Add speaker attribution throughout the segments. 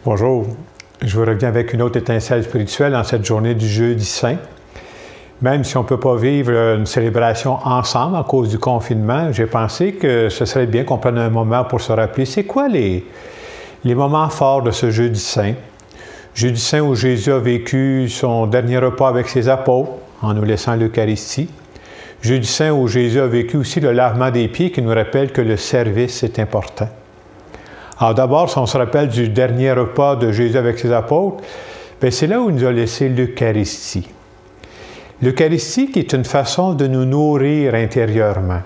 Speaker 1: Bonjour, je vous reviens avec une autre étincelle spirituelle en cette journée du jeudi saint. Même si on ne peut pas vivre une célébration ensemble à cause du confinement, j'ai pensé que ce serait bien qu'on prenne un moment pour se rappeler c'est quoi les moments forts de ce jeudi saint. Jeudi saint où Jésus a vécu son dernier repas avec ses apôtres en nous laissant l'Eucharistie. Jeudi saint où Jésus a vécu aussi le lavement des pieds qui nous rappelle que le service est important. Alors d'abord, si on se rappelle du dernier repas de Jésus avec ses apôtres, bien, c'est là où il nous a laissé l'Eucharistie. L'Eucharistie qui est une façon de nous nourrir intérieurement.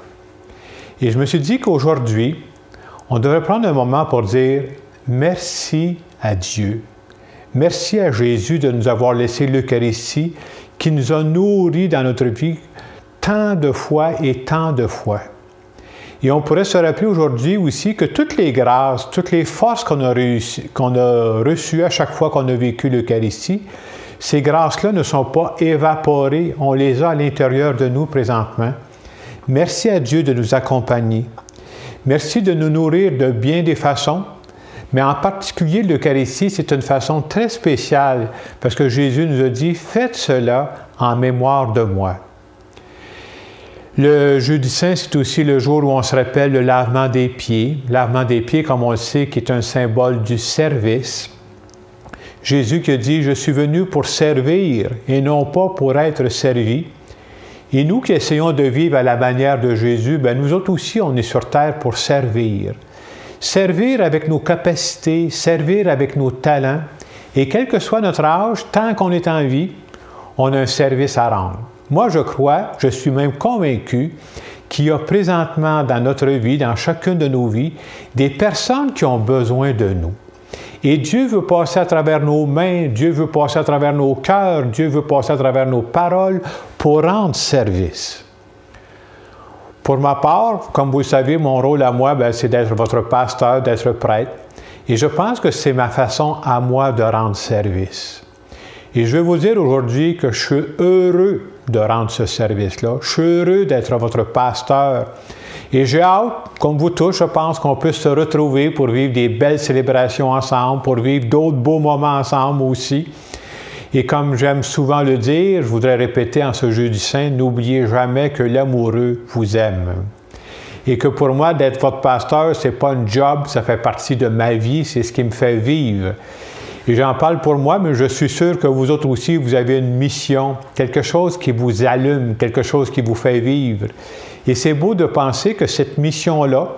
Speaker 1: Et je me suis dit qu'aujourd'hui, on devrait prendre un moment pour dire merci à Dieu. Merci à Jésus de nous avoir laissé l'Eucharistie qui nous a nourris dans notre vie tant de fois et tant de fois. Et on pourrait se rappeler aujourd'hui aussi que toutes les grâces, toutes les forces qu'on a reçues à chaque fois qu'on a vécu l'Eucharistie, ces grâces-là ne sont pas évaporées, on les a à l'intérieur de nous présentement. Merci à Dieu de nous accompagner. Merci de nous nourrir de bien des façons, mais en particulier l'Eucharistie, c'est une façon très spéciale parce que Jésus nous a dit « Faites cela en mémoire de moi ». Le jeudi saint, c'est aussi le jour où on se rappelle le lavement des pieds. Lavement des pieds, comme on le sait, qui est un symbole du service. Jésus qui a dit « Je suis venu pour servir et non pas pour être servi ». Et nous qui essayons de vivre à la manière de Jésus, bien, nous autres aussi, on est sur terre pour servir. Servir avec nos capacités, servir avec nos talents. Et quel que soit notre âge, tant qu'on est en vie, on a un service à rendre. Moi, je crois, je suis même convaincu qu'il y a présentement dans notre vie, dans chacune de nos vies, des personnes qui ont besoin de nous. Et Dieu veut passer à travers nos mains, Dieu veut passer à travers nos cœurs, Dieu veut passer à travers nos paroles pour rendre service. Pour ma part, comme vous le savez, mon rôle à moi, bien, c'est d'être votre pasteur, d'être prêtre. Et je pense que c'est ma façon à moi de rendre service. Et je vais vous dire aujourd'hui que je suis heureux de rendre ce service-là. Je suis heureux d'être votre pasteur. Et j'ai hâte, comme vous tous, je pense qu'on puisse se retrouver pour vivre des belles célébrations ensemble, pour vivre d'autres beaux moments ensemble aussi. Et comme j'aime souvent le dire, je voudrais répéter en ce jeudi saint, n'oubliez jamais que l'amoureux vous aime. Et que pour moi, d'être votre pasteur, ce n'est pas un job, ça fait partie de ma vie, c'est ce qui me fait vivre. Et j'en parle pour moi, mais je suis sûr que vous autres aussi, vous avez une mission, quelque chose qui vous allume, quelque chose qui vous fait vivre. Et c'est beau de penser que cette mission-là,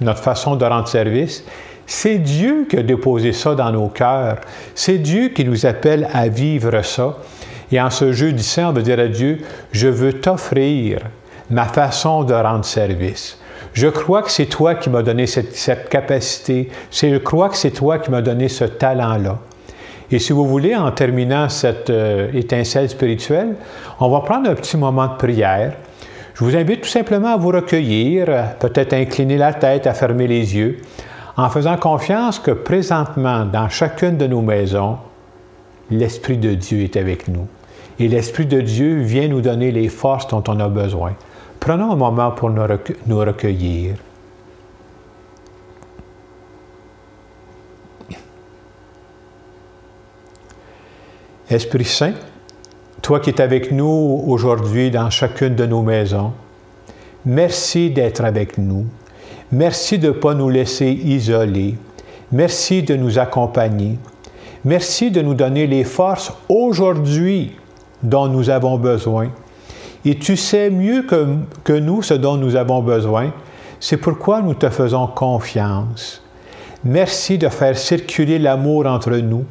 Speaker 1: notre façon de rendre service, c'est Dieu qui a déposé ça dans nos cœurs. C'est Dieu qui nous appelle à vivre ça. Et en ce jeudi saint, on va dire à Dieu, je veux t'offrir ma façon de rendre service. Je crois que c'est toi qui m'as donné cette capacité. Je crois que c'est toi qui m'as donné ce talent-là. Et si vous voulez, en terminant cette étincelle spirituelle, on va prendre un petit moment de prière. Je vous invite tout simplement à vous recueillir, peut-être à incliner la tête, à fermer les yeux, en faisant confiance que présentement, dans chacune de nos maisons, l'Esprit de Dieu est avec nous. Et l'Esprit de Dieu vient nous donner les forces dont on a besoin. Prenons un moment pour nous recueillir. Esprit Saint, toi qui es avec nous aujourd'hui dans chacune de nos maisons, merci d'être avec nous. Merci de ne pas nous laisser isolés. Merci de nous accompagner. Merci de nous donner les forces aujourd'hui dont nous avons besoin. Et tu sais mieux que nous ce dont nous avons besoin. C'est pourquoi nous te faisons confiance. Merci de faire circuler l'amour entre nous.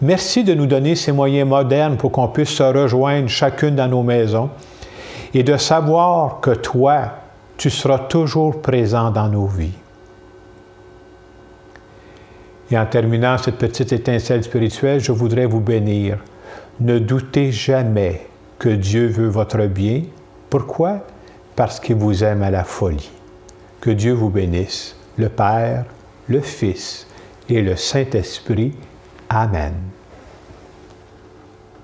Speaker 1: Merci de nous donner ces moyens modernes pour qu'on puisse se rejoindre chacune dans nos maisons et de savoir que toi, tu seras toujours présent dans nos vies. Et en terminant cette petite étincelle spirituelle, je voudrais vous bénir. Ne doutez jamais que Dieu veut votre bien. Pourquoi? Parce qu'il vous aime à la folie. Que Dieu vous bénisse, le Père, le Fils et le Saint-Esprit. Amen.